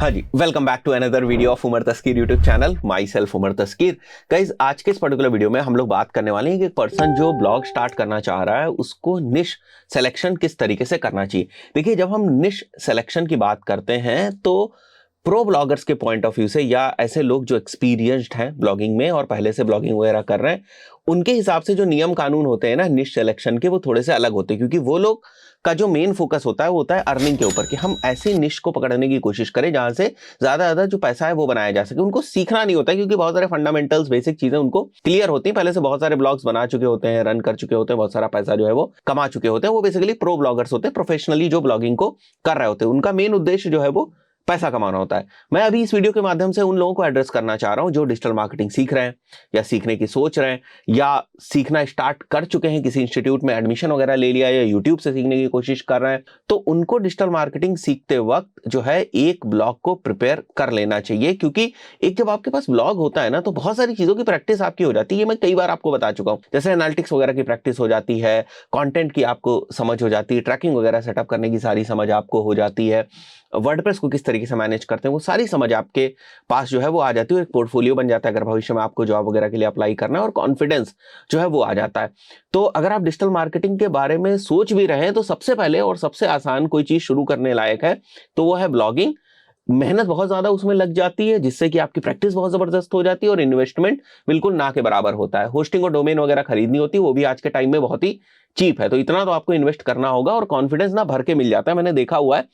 हाँ जी, welcome back to another video of Umar Taskeer YouTube channel, myself Umar Taskeer. Guys, आज के इस पर्टिकुलर वीडियो में हम लोग बात करने वाले हैं कि एक पर्सन जो ब्लॉग स्टार्ट करना चाह रहा है उसको निश सिलेक्शन किस तरीके से करना चाहिए। देखिए, जब हम निश सिलेक्शन की बात करते हैं तो प्रो ब्लॉगर्स के पॉइंट ऑफ व्यू से या ऐसे लोग जो एक्सपीरियंस्ड हैं ब्लॉगिंग में और पहले से ब्लॉगिंग वगैरह कर रहे हैं, उनके हिसाब से जो नियम कानून होते हैं ना निश सिलेक्शन के, वो थोड़े से अलग होते हैं, क्योंकि वो लोग का जो मेन फोकस होता है वो होता है अर्निंग के ऊपर, कि हम ऐसी निश को पकड़ने की कोशिश करें जहां से ज्यादा जो पैसा है वो बनाया जा सके। उनको सीखना नहीं होता है, क्योंकि बहुत सारे फंडामेंटल्स बेसिक चीजें उनको क्लियर होती हैं, पहले से बहुत सारे ब्लॉग्स बना चुके होते हैं, रन कर चुके होते हैं, बहुत सारा पैसा जो है वो कमा चुके होते हैं। वो बेसिकली प्रो ब्लॉगर्स होते हैं, प्रोफेशनली जो ब्लॉगिंग को कर रहे होते हैं। उनका मेन उद्देश्य जो है वो पैसा कमाना होता है। मैं अभी इस वीडियो के माध्यम से उन लोगों को एड्रेस करना चाह रहा हूं जो डिजिटल मार्केटिंग सीख रहे हैं या सीखने की सोच रहे हैं या सीखना स्टार्ट कर चुके हैं, किसी इंस्टीट्यूट में एडमिशन वगैरह ले लिया या यूट्यूब से सीखने की कोशिश कर रहे हैं। तो उनको डिजिटल मार्केटिंग सीखते वक्त जो है एक ब्लॉग को प्रिपेयर कर लेना चाहिए, क्योंकि एक जब आपके पास ब्लॉग होता है ना तो बहुत सारी चीजों की प्रैक्टिस आपकी हो जाती है। मैं कई बार आपको बता चुका हूं, जैसे एनालिटिक्स वगैरह की प्रैक्टिस हो जाती है, कंटेंट की आपको समझ हो जाती है, ट्रैकिंग वगैरह सेटअप करने की सारी समझ आपको हो जाती है, वर्डप्रेस को किस तरीके से मैनेज करते हैं वो सारी समझ आपके पास जो है वो आ जाती है। एक पोर्टफोलियो बन जाता है अगर भविष्य में आपको जॉब वगैरह के लिए अप्लाई करना है, और कॉन्फिडेंस जो है वो आ जाता है। तो अगर आप डिजिटल मार्केटिंग के बारे में सोच भी रहे हैं तो सबसे पहले और सबसे आसान कोई चीज शुरू करने लायक है तो वो है ब्लॉगिंग। मेहनत बहुत ज्यादा उसमें लग जाती है, जिससे कि आपकी प्रैक्टिस बहुत जबरदस्त हो जाती है, और इन्वेस्टमेंट बिल्कुल ना के बराबर होता है। होस्टिंग और डोमेन वगैरह खरीदनी होती है, वो भी आज के टाइम में बहुत ही चीप है, तो इतना तो आपको इन्वेस्ट करना होगा और कॉन्फिडेंस ना भर के मिल जाता है। मैंने देखा हुआ है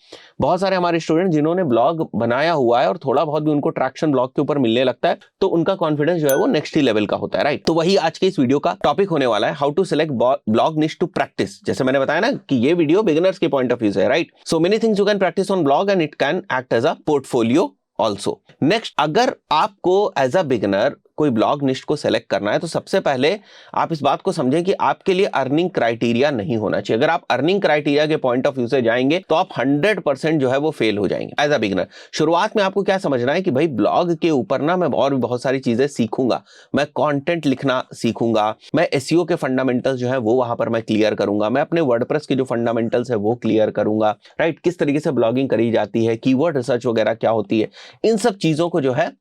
बहुत सारे हमारे स्टूडेंट जिन्होंने ब्लॉग बनाया हुआ है और थोड़ा बहुत भी उनको ट्रैक्शन ब्लॉग के ऊपर मिलने लगता है तो उनका कॉन्फिडेंस जो है वो नेक्स्ट ही लेवल का होता है, राइट। तो वही आज के इस वीडियो का टॉपिक होने वाला है, how to select blog niche to practice. जैसे मैंने बताया ना कि ये वीडियो बिगिनर्स के पॉइंट ऑफ व्यू से है, right. So many things you can practice on blog and it can act as a portfolio also. Next, अगर आपको एज अ बिगिनर कोई ब्लॉग निश को सेलेक्ट करना है तो सबसे पहले आप इस बात को समझें कि आपके लिए अर्निंग क्राइटेरिया नहीं होना चाहिए। अगर आप अर्निंग क्राइटेरिया के पॉइंट ऑफ व्यू से जाएंगे तो आप 100% जो है वो फेल हो जाएंगे एज अ बिगिनर। शुरुआत में आपको क्या समझना है कि भाई ब्लॉग के ऊपर ना मैं और भी बहुत सारी चीजें सीखूंगा, मैं कंटेंट लिखना सीखूंगा, मैं एसईओ के फंडामेंटल्स जो है वो वहां पर मैं क्लियर करूंगा, मैं अपने वर्डप्रेस के जो फंडामेंटल्स है वो क्लियर करूंगा, राइट। किस तरीके से ब्लॉगिंग करी जाती है, कीवर्ड रिसर्च वगैरह क्या होती है, इन सब चीजों को जो है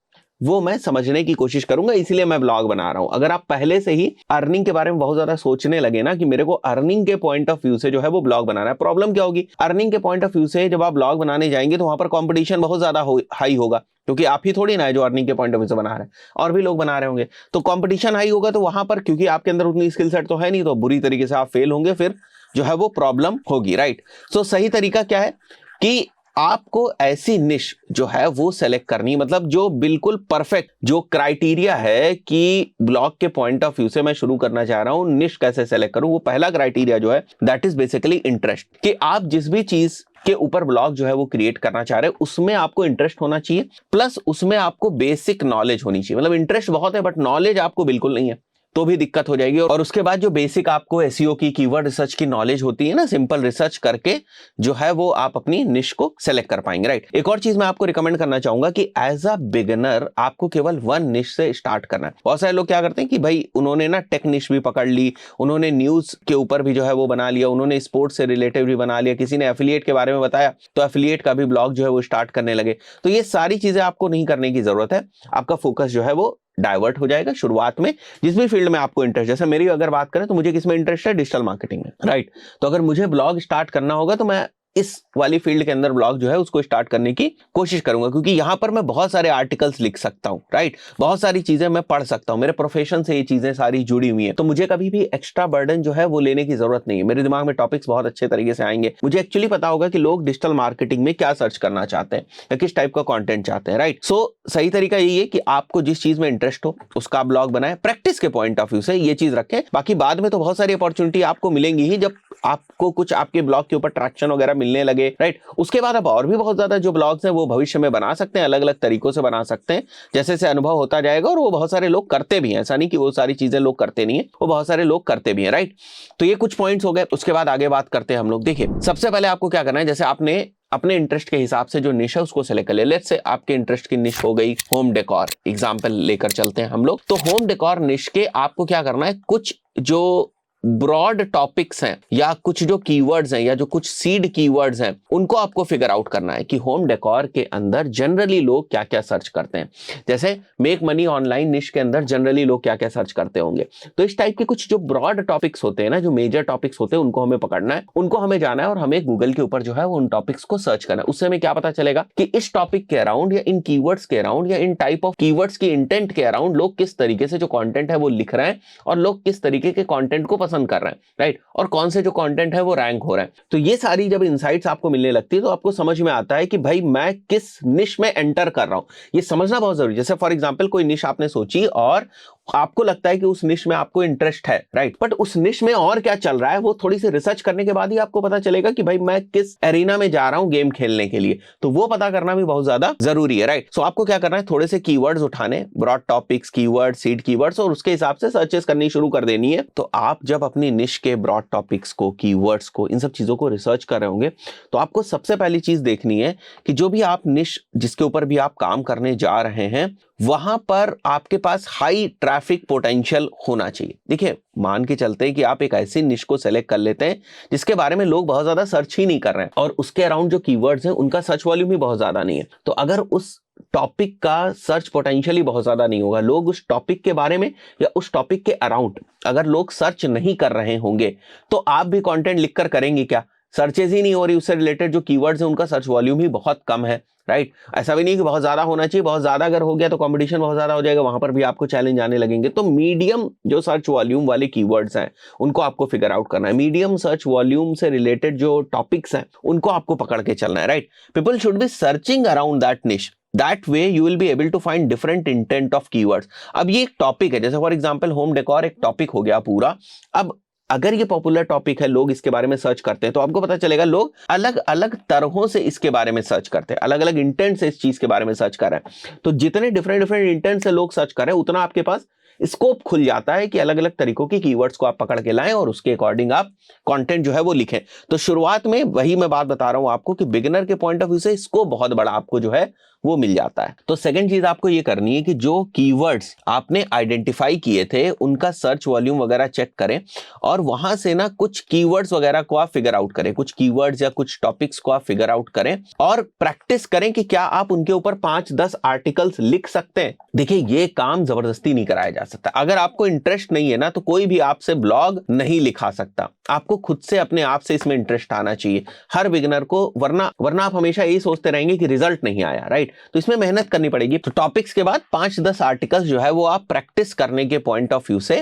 वो मैं समझने की कोशिश करूंगा, इसीलिए मैं ब्लॉग बना रहा हूं। अगर आप पहले से ही अर्निंग के बारे में बहुत ज्यादा सोचने लगे ना कि मेरे को अर्निंग के पॉइंट ऑफ व्यू से जो है वो ब्लॉग बनाना है, प्रॉब्लम क्या होगी, अर्निंग के पॉइंट ऑफ व्यू से जब आप ब्लॉग बनाने जाएंगे तो वहां पर कंपटीशन बहुत ज्यादा हाई होगा, क्योंकि आप ही थोड़ी ना है जो अर्निंग के पॉइंट ऑफ व्यू से बना रहे हैं, और भी लोग बना रहे होंगे। तो कंपटीशन हाई होगा तो वहां पर क्योंकि आपके अंदर उतनी स्किल सेट तो है नहीं, तो बुरी तरीके से आप फेल होंगे, फिर जो है वो प्रॉब्लम होगी, राइट। सो सही तरीका क्या है कि आपको ऐसी निश जो है वो सेलेक्ट करनी, मतलब जो बिल्कुल परफेक्ट जो क्राइटेरिया है कि ब्लॉग के पॉइंट ऑफ व्यू से मैं शुरू करना चाह रहा हूं, निश कैसे सेलेक्ट करूं। वो पहला क्राइटेरिया जो है दैट इज बेसिकली इंटरेस्ट, कि आप जिस भी चीज के ऊपर ब्लॉग जो है वो क्रिएट करना चाह रहे हैं उसमें आपको इंटरेस्ट होना चाहिए, प्लस उसमें आपको बेसिक नॉलेज होनी चाहिए। मतलब इंटरेस्ट बहुत है बट नॉलेज आपको बिल्कुल नहीं है तो भी दिक्कत हो जाएगी। और उसके बाद जो बेसिक आपको एसईओ की, कीवर्ड रिसर्च की नॉलेज होती है ना, सिंपल रिसर्च करके जो है वो आप अपनी निश को सेलेक्ट कर पाएंगे, राइट। एक और चीज मैं आपको रिकमेंड करना चाहूंगा कि एज अ बिगिनर आपको केवल वन निश से स्टार्ट करना है। बहुत सारे लोग क्या करते हैं कि भाई उन्होंने ना टेक निश भी पकड़ ली, उन्होंने न्यूज के ऊपर भी जो है वो बना लिया, उन्होंने स्पोर्ट्स से रिलेटेड भी बना लिया, किसी ने एफिलिएट के बारे में बताया तो एफिलिएट का भी ब्लॉग जो है वो स्टार्ट करने लगे। तो ये सारी चीजें आपको नहीं करने की जरूरत है, आपका फोकस जो है वो डाइवर्ट हो जाएगा। शुरुआत में जिस भी फील्ड में आपको इंटरेस्ट, जैसे मेरी अगर बात करें तो मुझे किसमें इंटरेस्ट है, डिजिटल मार्केटिंग में, राइट। तो अगर मुझे ब्लॉग स्टार्ट करना होगा तो मैं इस वाली फील्ड के अंदर ब्लॉग जो है उसको स्टार्ट करने की कोशिश करूंगा, क्योंकि यहां पर मैं बहुत सारे आर्टिकल्स लिख सकता हूं, राइट। बहुत सारी चीजें मैं पढ़ सकता हूं, मेरे प्रोफेशन से ये चीजें सारी जुड़ी हुई हैं, तो मुझे कभी भी एक्स्ट्रा बर्डन जो है वो लेने की जरूरत नहीं है। मेरे दिमाग में टॉपिक्स बहुत अच्छे तरीके से आएंगे, मुझे एक्चुअली पता होगा कि लोग डिजिटल मार्केटिंग में क्या सर्च करना चाहते हैं या किस टाइप का कंटेंट चाहते हैं, राइट। सो सही तरीका यही है कि आपको जिस चीज में इंटरेस्ट हो उसका ब्लॉग बनाएं, प्रैक्टिस के पॉइंट ऑफ व्यू से ये चीज रखें। बाकी बाद में तो बहुत सारी अपॉर्चुनिटी आपको मिलेंगी ही, जब आपको कुछ आपके ब्लॉग के ऊपर ट्रैक्शन वगैरह मिलने लगे, राइट। उसके बाद आप और भी बहुत ज्यादा जो ब्लॉग्स हैं वो भविष्य में बना सकते हैं, अलग अलग तरीकों से बना सकते हैं, जैसे जैसे अनुभव होता जाएगा। और वो बहुत सारे लोग करते भी हैं, ऐसा नहीं कि वो सारी चीजें लोग करते नहीं है, वो बहुत सारे लोग करते भी हैं, राइट। तो ये कुछ पॉइंट्स हो गए। उसके बाद आगे बात करते हैं हम लोग। देखिए, सबसे पहले आपको क्या करना है, जैसे आपने अपने इंटरेस्ट के हिसाब से जो निश है उसको सेलेक्ट कर ले। लेट्स से आपके इंटरेस्ट की निश हो गई होम डेकोर, एग्जांपल लेकर चलते हैं हम लोग। तो होम डेकोर निश के आपको क्या करना है, कुछ जो ब्रॉड टॉपिक्स हैं या कुछ जो कीवर्ड्स हैं या जो कुछ सीड कीवर्ड्स हैं उनको आपको फिगर आउट करना है कि होम डेकोर के अंदर जनरली लोग क्या क्या सर्च करते हैं। जैसे मेक मनी ऑनलाइन निश के अंदर जनरली लोग क्या क्या सर्च करते होंगे। तो इस टाइप के कुछ जो ब्रॉड टॉपिक्स होते हैं ना, जो मेजर टॉपिक्स होते हैं, उनको हमें पकड़ना है, उनको हमें जाना है और हमें गूगल के ऊपर जो है उन टॉपिक्स को सर्च करना है। उससे हमें क्या पता चलेगा कि इस टॉपिक के अराउंड या इन कीवर्ड्स के अराउंड या इन टाइप ऑफ कीवर्ड्स की इंटेंट के अराउंड लोग किस तरीके से जो कंटेंट है वो लिख रहे हैं और लोग किस तरीके के कंटेंट को पसंद कर रहे हैं, राइट, और कौन से जो कंटेंट है वो रैंक हो रहा है। तो ये सारी जब इनसाइट्स आपको मिलने लगती है तो आपको समझ में आता है कि भाई मैं किस निश में एंटर कर रहा हूं। ये समझना बहुत जरूरी है। जैसे फॉर एग्जांपल कोई निश आपने सोची और आपको लगता है कि उस निश में आपको इंटरेस्ट है, राइट, बट उस निश में और क्या चल रहा है वो थोड़ी सी रिसर्च करने के बाद ही आपको पता चलेगा कि भाई मैं किस एरिना में जा रहा हूं गेम खेलने के लिए। तो वो पता करना भी बहुत ज्यादा जरूरी है, राइट। सो आपको क्या करना है, थोड़े से कीवर्ड्स उठाने, broad topics, keywords, seed keywords, और उसके हिसाब से सर्चेस करनी शुरू कर देनी है। तो आप जब अपनी निश के ब्रॉड टॉपिक्स को, कीवर्ड्स को, इन सब चीजों को रिसर्च कर रहे होंगे तो आपको सबसे पहली चीज देखनी है कि जो भी आप निश जिसके ऊपर भी आप काम करने जा रहे हैं वहां पर आपके पास हाई ट्रैफिक पोटेंशियल होना चाहिए। देखिए, मान के चलते हैं कि आप एक ऐसी निश को सेलेक्ट कर लेते हैं जिसके बारे में लोग बहुत ज्यादा सर्च ही नहीं कर रहे हैं और उसके अराउंड जो कीवर्ड्स हैं उनका सर्च वॉल्यूम भी बहुत ज्यादा नहीं है। तो अगर उस टॉपिक का सर्च पोटेंशियल ही बहुत ज्यादा नहीं होगा, लोग उस टॉपिक के बारे में या उस टॉपिक के अराउंड अगर लोग सर्च नहीं कर रहे होंगे तो आप भी कंटेंट लिखकर करेंगे क्या? सर्चेज ही नहीं हो रही, उससे रिलेटेड जो कीवर्ड्स हैं उनका सर्च वॉल्यूम ही बहुत कम है, राइट। ऐसा भी नहीं कि बहुत ज्यादा होना चाहिए, बहुत ज्यादा अगर हो गया तो कंपटीशन बहुत ज्यादा हो जाएगा, वहां पर भी आपको चैलेंज आने लगेंगे। तो मीडियम जो सर्च वॉल्यूम वाले कीवर्ड्स हैं उनको आपको फिगर आउट करना है। मीडियम सर्च वॉल्यूम से रिलेटेड जो टॉपिक्स हैं उनको आपको पकड़ के चलना है, right. People should be searching around that niche, that way you will be able to find different intent of keywords. अब ये एक टॉपिक है, जैसे फॉर एग्जांपल होम डेकोर एक टॉपिक हो गया पूरा। अब अगर ये पॉपुलर टॉपिक है, लोग इसके बारे में सर्च करते हैं, तो आपको पता चलेगा लोग अलग अलग तरहों से इसके बारे में सर्च करते हैं, अलग अलग इंटेंट से इस चीज के बारे में सर्च कर रहे हैं। तो जितने डिफरेंट डिफरेंट इंटेंट से लोग सर्च कर रहे हैं उतना आपके पास स्कोप खुल जाता है कि अलग अलग तरीकों की कीवर्ड्स को आप पकड़ के लाएं और उसके अकॉर्डिंग आप कंटेंट जो है वो लिखें। तो शुरुआत में वही मैं बात बता रहा हूं आपको कि बिगिनर के पॉइंट ऑफ व्यू से स्कोप बहुत बड़ा आपको जो है वो मिल जाता है। तो सेकंड चीज आपको ये करनी है कि जो कीवर्ड्स आपने आइडेंटिफाई किए थे उनका सर्च वॉल्यूम वगैरह चेक करें और वहां से ना कुछ कीवर्ड्स वगैरह को आप फिगर आउट करें, कुछ कीवर्ड्स या कुछ टॉपिक्स को आप फिगर आउट करें और प्रैक्टिस करें कि क्या आप उनके ऊपर 5-10 आर्टिकल्स लिख सकते हैं। देखिए, ये काम जबरदस्ती नहीं कराया जा सकता। अगर आपको इंटरेस्ट नहीं है ना तो कोई भी आपसे ब्लॉग नहीं लिखा सकता। आपको खुद से अपने आप से इसमें इंटरेस्ट आना चाहिए हर बिगिनर को, वरना आप हमेशा यही सोचते रहेंगे कि रिजल्ट नहीं आया, राइट। तो इसमें मेहनत करनी पड़ेगी। तो टॉपिक्स के बाद 5-10 आर्टिकल्स जो है वो आप प्रैक्टिस करने के पॉइंट ऑफ व्यू से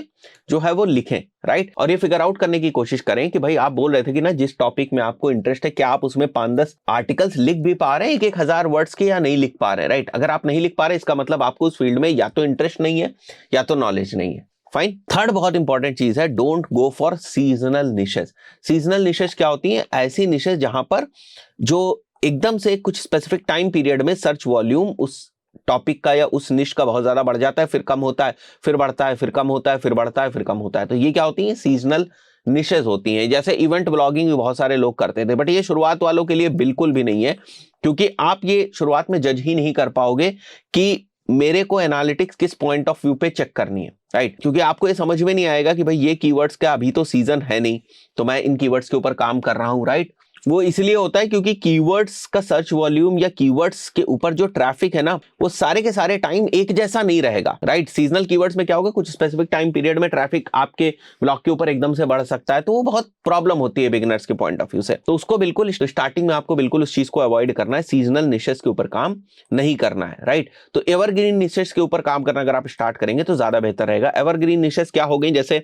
जो है वो लिखें, राइट। और ये फिगर आउट करने की कोशिश करें कि भाई आप बोल रहे थे कि ना जिस टॉपिक में आपको इंटरेस्ट है क्या आप उसमें 5-10 आर्टिकल्स लिख भी पा रहे हैं 1,000 वर्ड्स के, या नहीं लिख पा रहे हैं, राइट। अगर आप नहीं लिख पा रहे इसका मतलब आपको उस फील्ड में या तो इंटरेस्ट नहीं है या तो नॉलेज नहीं है। फाइन। थर्ड बहुत इंपॉर्टेंट चीज है, don't go for seasonal niches. Seasonal niches क्या होती हैं? ऐसी निशेस जहां पर जो एकदम से कुछ स्पेसिफिक टाइम पीरियड में सर्च वॉल्यूम उस टॉपिक का या उस निश का बहुत ज्यादा बढ़ जाता है, फिर कम होता है, फिर बढ़ता है, फिर कम होता है, फिर बढ़ता है, फिर कम होता है। तो ये क्या होती है? सीजनल निशेस होती हैं। जैसे इवेंट ब्लॉगिंग भी बहुत सारे लोग करते थे, बट ये शुरुआत वालों के लिए बिल्कुल भी नहीं है, क्योंकि आप ये शुरुआत में जज ही नहीं कर पाओगे कि मेरे को एनालिटिक्स किस पॉइंट ऑफ व्यू पे चेक करनी है, राइट। क्योंकि आपको ये समझ में नहीं आएगा कि भाई ये कीवर्ड्स का अभी तो सीजन है नहीं तो मैं इन कीवर्ड्स के ऊपर काम कर रहा हूं, राइट। वो इसलिए होता है क्योंकि कीवर्ड्स का सर्च वॉल्यूम या कीवर्ड्स के ऊपर जो ट्रैफिक है ना वो सारे के सारे टाइम एक जैसा नहीं रहेगा, राइट। सीजनल कीवर्ड्स में क्या होगा, कुछ स्पेसिफिक टाइम पीरियड में ट्रैफिक आपके ब्लॉग के ऊपर एकदम से बढ़ सकता है, तो वो बहुत प्रॉब्लम होती है बिगिनर्स के पॉइंट ऑफ व्यू से। तो उसको बिल्कुल स्टार्टिंग में आपको बिल्कुल उस चीज को अवॉइड करना है, सीजनल निशेस के ऊपर काम नहीं करना है, राइट। तो एवरग्रीन निशेस के ऊपर काम करना अगर आप स्टार्ट करेंगे तो ज्यादा बेहतर रहेगा। एवरग्रीन निशेस क्या हो गई? जैसे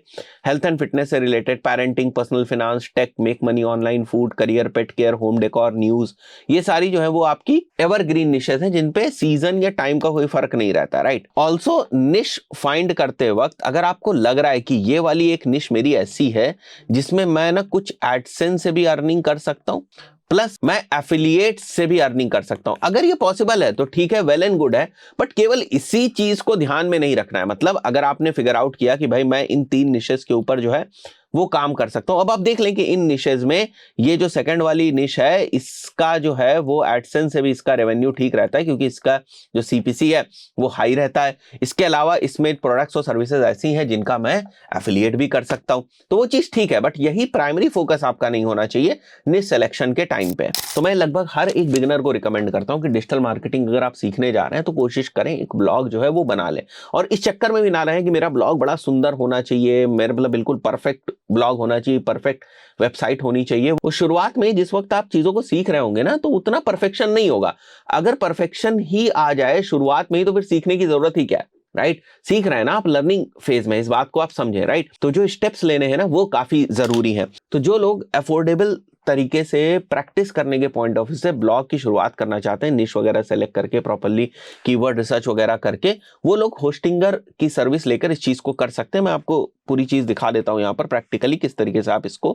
हेल्थ एंड फिटनेस से related, parenting, personal finance, tech, make money online, food, career, pet care, home decor, news, ये सारी जो है वो आपकी एवरग्रीन निशेस हैं जिन पे सीजन या टाइम का कोई फर्क नहीं रहता, राइट। ऑल्सो निश फाइंड करते वक्त अगर आपको लग रहा है कि ये वाली एक निश मेरी ऐसी है जिसमें मैं ना कुछ एडसेंस से भी अर्निंग कर सकता हूं प्लस मैं एफिलिएट से भी अर्निंग कर सकता हूं, अगर ये पॉसिबल है तो ठीक है, वेल एंड गुड है। बट केवल इसी चीज को ध्यान में नहीं रखना है। मतलब अगर आपने फिगर आउट किया कि भाई मैं इन 3 निशेस के ऊपर जो है वो काम कर सकता हूं। अब आप देख लें कि इन निशेज में ये जो सेकंड वाली निश है, इसका जो है वो एडसेंस से भी इसका रेवेन्यू ठीक रहता है, क्योंकि इसका जो सीपीसी है वो हाई रहता है। इसके अलावा इसमें प्रोडक्ट्स और सर्विसेज ऐसी हैं जिनका मैं एफिलिएट भी कर सकता हूं, तो वो चीज ठीक है। बट यही प्राइमरी फोकस आपका नहीं होना चाहिए निश सिलेक्शन के टाइम पे। तो मैं लगभग हर एक बिगिनर को रिकमेंड करता हूं कि डिजिटल मार्केटिंग अगर आप सीखने जा रहे हैं तो कोशिश करें एक ब्लॉग जो है वो बना लें, और इस चक्कर में भी ना रहें कि मेरा ब्लॉग बड़ा सुंदर होना चाहिए, मेरा मतलब बिल्कुल परफेक्ट ब्लॉग होना चाहिए, परफेक्ट वेबसाइट होनी चाहिए। वो शुरुआत में जिस वक्त आप चीजों को सीख रहे होंगे ना, तो उतना परफेक्शन नहीं होगा। अगर परफेक्शन ही आ जाए शुरुआत में ही, तो फिर सीखने की जरूरत ही क्या है, राइट? सीख रहे हैं ना आप, लर्निंग फेज में, इस बात को आप समझें, राइट? तो जो स्टेप्स लेने हैं ना वो काफी जरूरी है। तो जो लोग अफोर्डेबल तरीके से प्रैक्टिस करने के पॉइंट ऑफ व्यू से ब्लॉग की शुरुआत करना चाहते हैं, निश वगैरह सेलेक्ट करके, प्रॉपर्ली कीवर्ड रिसर्च वगैरह करके, वो लोग होस्टिंगर की सर्विस लेकर इस चीज को कर सकते हैं। मैं आपको पूरी चीज दिखा देता हूं यहाँ पर प्रैक्टिकली किस तरीके से आप इसको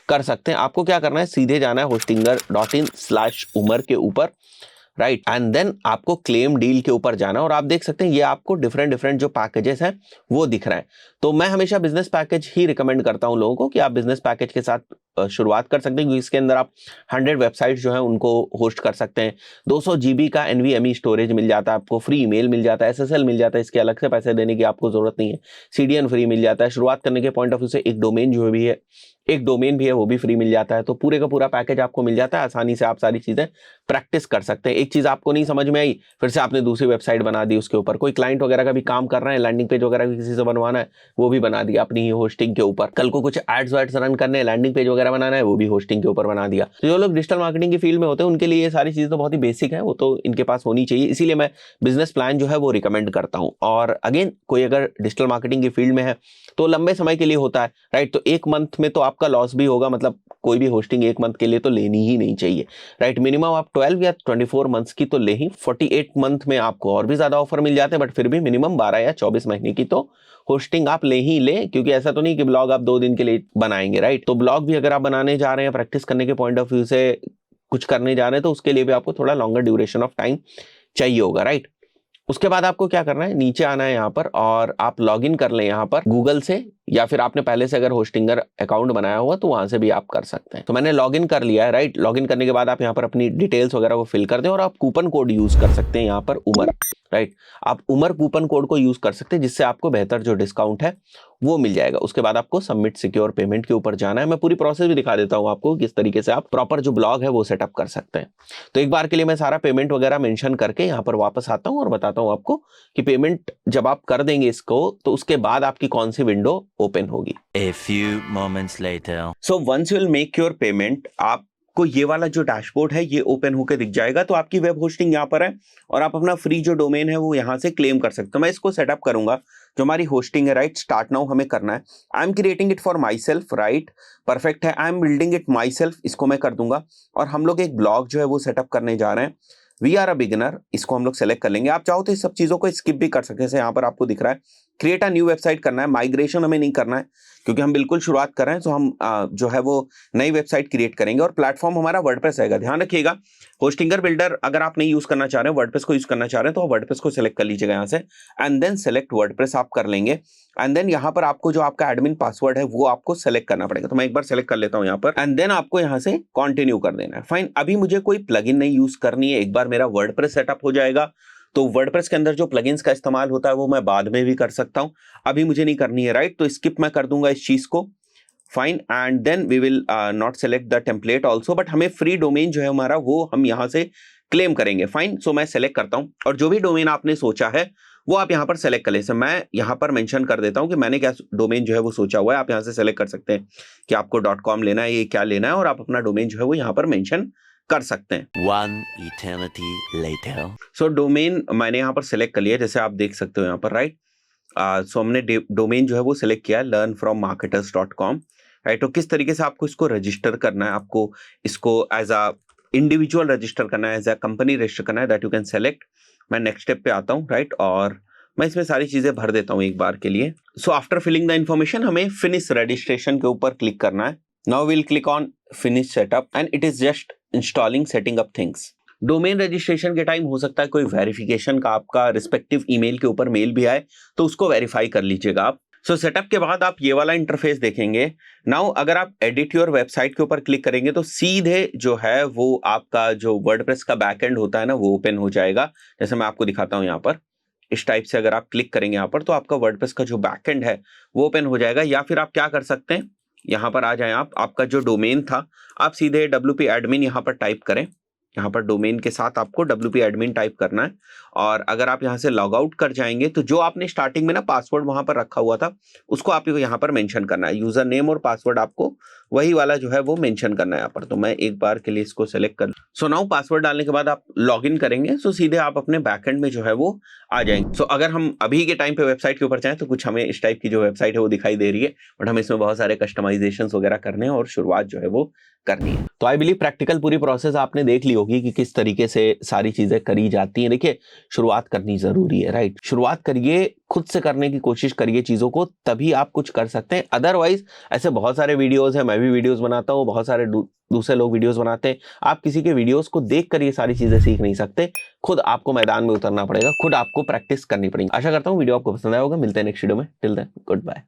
कर सकते हैं। आपको क्या करना है, सीधे जाना है hostinger.in/umar के ऊपर, राइट, एंड देन आपको क्लेम डील के ऊपर जाना, और आप देख सकते हैं ये आपको डिफरेंट डिफरेंट जो पैकेजेस हैं वो दिख रहे हैं। तो मैं हमेशा बिजनेस पैकेज ही रिकमेंड करता हूं लोगों को कि आप बिजनेस पैकेज के साथ शुरुआत कर सकते हैं, क्योंकि इसके अंदर आप 100 वेबसाइट जो है उनको होस्ट कर सकते हैं, 200 GB का NVMe स्टोरेज मिल जाता है आपको, फ्री ईमेल मिल जाता है, SSL मिल जाता है, इसके अलग से पैसे देने की आपको जरूरत नहीं है, CDN फ्री मिल जाता है। शुरुआत करने के पॉइंट ऑफ व्यू से एक डोमेन जो भी है, एक डोमेन भी है वो भी फ्री मिल जाता है। तो पूरे का पूरा पैकेज आपको मिल जाता है, आसानी से आप सारी चीजें प्रैक्टिस कर सकते हैं। एक चीज आपको नहीं समझ में आई, फिर से आपने दूसरी वेबसाइट बना दी उसके ऊपर, कोई क्लाइंट वगैरह का भी काम कर रहे हैं, लैंडिंग पेज वगैरह भी किसी से बनवाना है, वो भी बना दिया अपनी ही होस्टिंग के ऊपर। कल को कुछ एड्स वैड्स रन करने हैं, लैंडिंग पेज वगैरह बनाना है, वो भी होस्टिंग के ऊपर बना दिया। तो जो लोग डिजिटल मार्केटिंग की फील्ड में होते हैं उनके लिए ये सारी चीजें तो बहुत ही बेसिक है, वो तो इनके पास होनी चाहिए। इसीलिए मैं बिजनेस प्लान जो है वो रिकमेंड करता हूँ। और अगेन, कोई अगर डिजिटल मार्केटिंग की फील्ड में है तो लंबे समय के लिए होता है, राइट? तो एक मंथ में तो आपका लॉस भी होगा, मतलब कोई भी होस्टिंग एक मंथ के लिए तो लेनी ही नहीं चाहिए, राइट? मिनिमम आप 12 या 24 मंथ्स की तो ले ही, 48 मंथ में आपको और भी ज्यादा ऑफर मिल जाते हैं, बट फिर भी मिनिमम 12 या 24 महीने की तो होस्टिंग आप ले ही ले, क्योंकि ऐसा तो नहीं कि ब्लॉग आप 2 दिन के लिए बनाएंगे, राइट? तो ब्लॉग भी अगर आप बनाने जा रहे हैं, प्रैक्टिस करने के पॉइंट ऑफ व्यू से कुछ करने जा रहे हैं, तो उसके लिए भी आपको थोड़ा लॉन्गर ड्यूरेशन ऑफ टाइम चाहिए होगा, राइट? उसके बाद आपको क्या करना है, नीचे आना है यहाँ पर, और आप लॉग इन कर लें यहाँ पर गूगल से, या फिर आपने पहले से अगर होस्टिंगर अकाउंट बनाया हुआ तो वहां से भी आप कर सकते हैं। तो मैंने लॉग इन कर लिया है, राइट? लॉग इन करने के बाद आप यहाँ पर अपनी डिटेल्स वगैरह को फिल कर दें, और आप कूपन कोड यूज कर सकते हैं यहाँ पर उमर, राइट? आप उमर कूपन कोड को यूज कर सकते हैं, जिससे आपको बेहतर जो डिस्काउंट है वो मिल जाएगा। उसके बाद आपको सबमिट सिक्योर पेमेंट के ऊपर जाना है। मैं पूरी प्रोसेस भी दिखा देता हूँ आपको किस तरीके से आप प्रॉपर जो ब्लॉग है वो सेटअप कर सकते हैं। तो एक बार के लिए मैं सारा पेमेंट वगैरह मेंशन करके यहाँ पर वापस आता हूँ और बताता हूँ आपको कि पेमेंट जब आप कर देंगे इसको, तो उसके बाद आपकी कौन सी विंडो ओपन होगी। A few moments later. So once you will make your payment, आपको ये वाला जो डैशबोर्ड है ये ओपन होकर दिख जाएगा। तो आपकी वेब होस्टिंग यहाँ पर है, और आप अपना फ्री जो डोमेन है वो यहाँ से क्लेम कर सकते हो। मैं इसको सेटअप करूंगा, जो हमारी होस्टिंग है, राइट? स्टार्ट नाउ हमें करना है। I am creating it for myself, right? Perfect है, I am building it myself, इसको मैं कर दूंगा। और हम लोग एक ब्लॉग जो है वो सेटअप करने जा रहे हैं। वी आर अ बिगिनर, इसको हम लोग सेलेक्ट कर लेंगे। आप चाहो तो इस सब चीजों को स्किप भी कर सकते हैं, जैसे यहाँ पर आपको दिख रहा है क्रिएट अ न्यू वेबसाइट करना है। माइग्रेशन हमें नहीं करना है, क्योंकि हम बिल्कुल शुरुआत कर रहे हैं। तो हम जो है वो नई वेबसाइट क्रिएट करेंगे, और प्लेटफॉर्म हमारा वर्डप्रेस रहेगा। ध्यान रखिएगा, होस्टिंगर बिल्डर अगर आप नहीं यूज करना चाह रहे हैं, वर्डप्रेस को यूज करना चाह रहे हैं, तो वर्डप्रेस को सिलेक्ट कर लीजिएगा यहाँ से, एंड देन सेलेक्ट वर्डप्रेस आप कर लेंगे। एंड देन यहाँ पर आपको जो आपका एडमिन पासवर्ड है वो आपको सेलेक्ट करना पड़ेगा। तो मैं एक बार सेलेक्ट कर लेता हूँ यहाँ पर, एंड देन आपको यहाँ से कंटिन्यू कर देना है। फाइन, अभी मुझे कोई प्लगइन नहीं यूज करनी है। एक बार मेरा वर्डप्रेस सेटअप हो जाएगा, तो वर्डप्रेस के अंदर जो प्लगइन्स का इस्तेमाल होता है वो मैं बाद में भी कर सकता हूं, अभी मुझे नहीं करनी है, राइट? तो स्किप मैं कर दूंगा इस चीज को। Fine, and then we will not select the template also, but हमें फ्री डोमेन जो है हमारा वो हम यहाँ से क्लेम करेंगे। फाइन, सो मैं सेलेक्ट करता हूं, और जो भी डोमेन आपने सोचा है वो आप यहाँ पर सेलेक्ट कर ले। मैं यहाँ पर मेंशन कर देता हूँ कि मैंने क्या डोमेन जो है वो सोचा हुआ है। आप यहाँ से सेलेक्ट कर सकते हैं कि आपको .com लेना है, ये क्या लेना है, और आप अपना डोमेन जो है वो यहाँ पर मेंशन कर सकते हैं। One eternity later. So domain मैंने यहाँ पर सेलेक्ट कर लिया, जैसे आप देख सकते हो यहाँ पर, राइट? सो हमने डोमेन जो है वो सिलेक्ट किया learnfrommarketers.com, राइट? तो किस तरीके से आपको इसको रजिस्टर करना है, आपको इसको एज अ इंडिविजुअल रजिस्टर करना है, एज अ कंपनी रजिस्टर करना है, दैट यू कैन सेलेक्ट। मैं नेक्स्ट स्टेप पे आता हूँ, राइट? और मैं इसमें सारी चीजें भर देता हूँ एक बार के लिए। So after filling the information हमें फिनिश रजिस्ट्रेशन के ऊपर क्लिक करना है। Now will click on finish setup, and it is just installing setting up things. Domain registration के टाइम हो सकता है कोई वेरिफिकेशन का आपका रिस्पेक्टिव ईमेल के ऊपर मेल भी आए, तो उसको वेरीफाई कर लीजिएगा आप। सो सेटअप के बाद आप ये वाला इंटरफेस देखेंगे। नाउ अगर आप एडिट योर वेबसाइट के ऊपर क्लिक करेंगे तो सीधे जो है वो आपका जो वर्डप्रेस का बैकएंड होता है ना वो ओपन हो जाएगा। जैसे मैं आपको दिखाता हूँ यहाँ पर, इस टाइप से अगर आप क्लिक करेंगे यहाँ पर तो आपका वर्डप्रेस का जो बैकएंड है वो ओपन हो जाएगा। या फिर आप क्या कर सकते हैं, यहाँ पर आ जाएं आप, आपका जो डोमेन था आप सीधे WP admin यहाँ पर टाइप करें। यहाँ पर डोमेन के साथ आपको WP admin टाइप करना है और अगर आप यहाँ से लॉग आउट कर जाएंगे तो जो आपने स्टार्टिंग में ना पासवर्ड वहां पर रखा हुआ था उसको आपको यहाँ पर मेंशन करना है। यूजर नेम और पासवर्ड आपको वही वाला जो है वो मेंशन करना है यहाँ पर। तो मैं एक बार के लिए इसको सेलेक्ट कर, सो नाउ पासवर्ड डालने के बाद आप लॉग इन करेंगे सो सीधे आप अपने बैकएंड में जो है वो आ जाएंगे। सो अगर हम अभी के टाइम पे वेबसाइट के ऊपर जाएं तो कुछ हमें इस टाइप की जो वेबसाइट है वो दिखाई दे रही है, बट हमें इसमें बहुत सारे कस्टमाइजेशंस वगैरह करने हैं और शुरुआत जो है वो करनी है। तो आई बिलीव प्रैक्टिकल पूरी प्रोसेस आपने देख ली होगी कि किस तरीके से सारी चीजें करी जाती हैं। देखिए शुरुआत करनी जरूरी है, राइट? शुरुआत करिए, खुद से करने की कोशिश करिए चीजों को, तभी आप कुछ कर सकते हैं। अदरवाइज ऐसे बहुत सारे वीडियोस हैं, मैं भी वीडियोस बनाता हूँ, बहुत सारे दूसरे लोग वीडियोस बनाते हैं। आप किसी के वीडियोस को देख कर ये सारी चीजें सीख नहीं सकते, खुद आपको मैदान में उतरना पड़ेगा, खुद आपको प्रैक्टिस करनी पड़ेगी। आशा करता हूँ वीडियो आपको पसंद आया होगा। मिलते हैं नेक्स्ट वीडियो में, टिल देन गुड बाय।